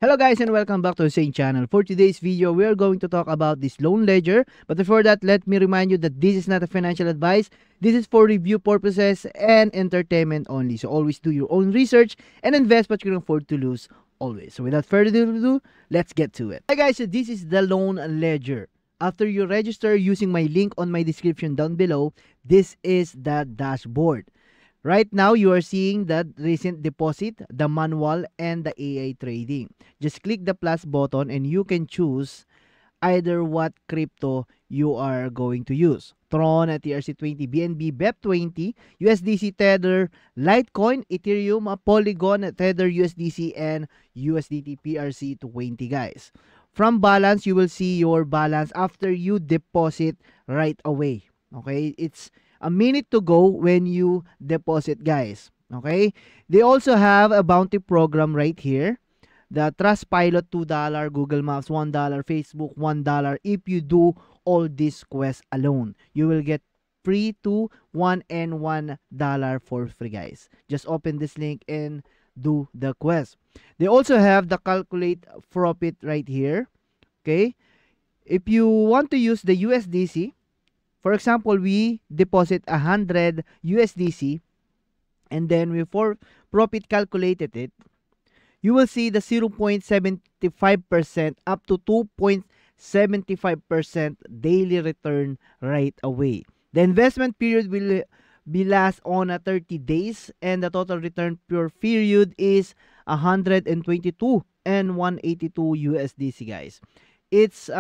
Hello guys and welcome back to the same channel. For today's video, we are going to talk about this loan ledger. But before that, let me remind you that this is not a financial advice. This is for review purposes and entertainment only. So always do your own research and invest what you can afford to lose always. So without further ado, let's get to it. Hi guys, so this is the loan ledger. After you register using my link on my description down below, this is the dashboard. Right now, you are seeing the recent deposit, the manual, and the AI trading. Just click the plus button and you can choose either what crypto you are going to use. Tron, TRC20, BNB, BEP20, USDC, Tether, Litecoin, Ethereum, Polygon, Tether, USDC, and USDT PRC20, guys. From balance, you will see your balance after you deposit right away. Okay, it's a minute to go when you deposit, guys. Okay, they also have a bounty program right here. The Trustpilot $2, Google Maps $1, Facebook $1. If you do all these quests alone, you will get free to $1 and $1 for free, guys. Just open this link and do the quest. They also have the calculate profit right here. Okay, if you want to use the USDC, for example, we deposit 100 USDC and then we for profit calculated it, you will see the 0.75% up to 2.75% daily return right away. The investment period will be last on 30 days and the total return per period is 122 and 182 USDC, guys. It's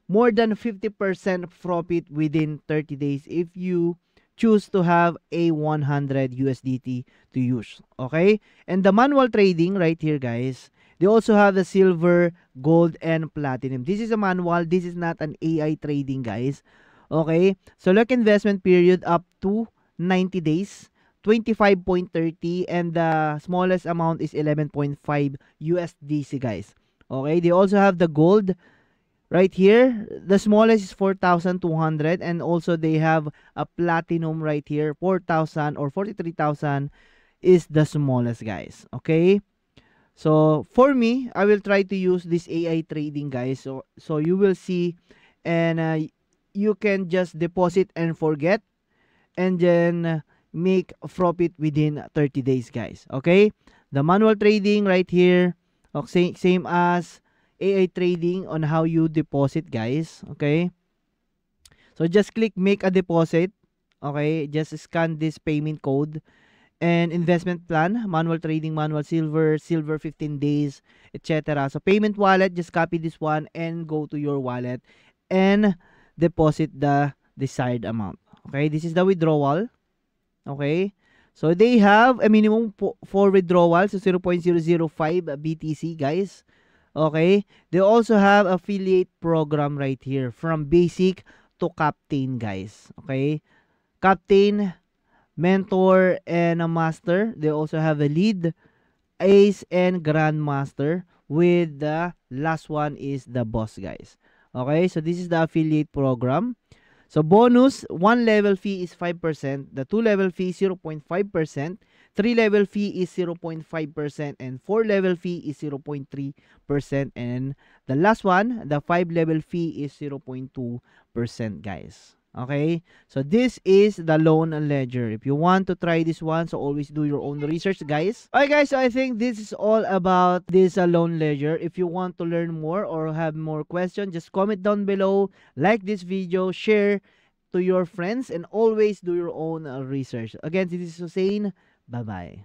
more than 50% profit within 30 days if you choose to have a 100 USDT to use. Okay? And the manual trading right here, guys, they also have the silver, gold, and platinum. This is a manual. This is not an AI trading, guys. Okay? So look, investment period up to 90 days. 25.30 and the smallest amount is 11.5 USDC, guys. Okay? They also have the gold right here. The smallest is 4,200 and also they have a platinum right here. 4,000 or 43,000 is the smallest, guys. Okay, so for me, I will try to use this AI trading, guys. So you will see, and you can just deposit and forget and then make profit within 30 days, guys. Okay, the manual trading right here, okay, same as AI trading on how you deposit, guys. Okay, so just click make a deposit. Okay, just scan this payment code and investment plan, manual trading, manual silver 15 days, etc. So payment wallet, just copy this one and go to your wallet and deposit the desired amount. Okay, this is the withdrawal. Okay, so they have a minimum for withdrawal, so 0.005 BTC, guys. Okay, they also have affiliate program right here from basic to captain, guys. Okay, captain, mentor, and a master. They also have a lead, ace, and grandmaster, with the last one is the boss, guys. Okay, so this is the affiliate program. So bonus, 1 level fee is 5%, the 2 level fee is 0.5%, 3 level fee is 0.5%, and 4 level fee is 0.3%, and the last one, the 5 level fee is 0.2%, guys. Okay, so this is the loan ledger. If you want to try this one, so always do your own research, guys. Alright, guys, so I think this is all about this loan ledger. If you want to learn more or have more questions, just comment down below, like this video, share to your friends, and always do your own research. Again, this is Hussein. Bye bye.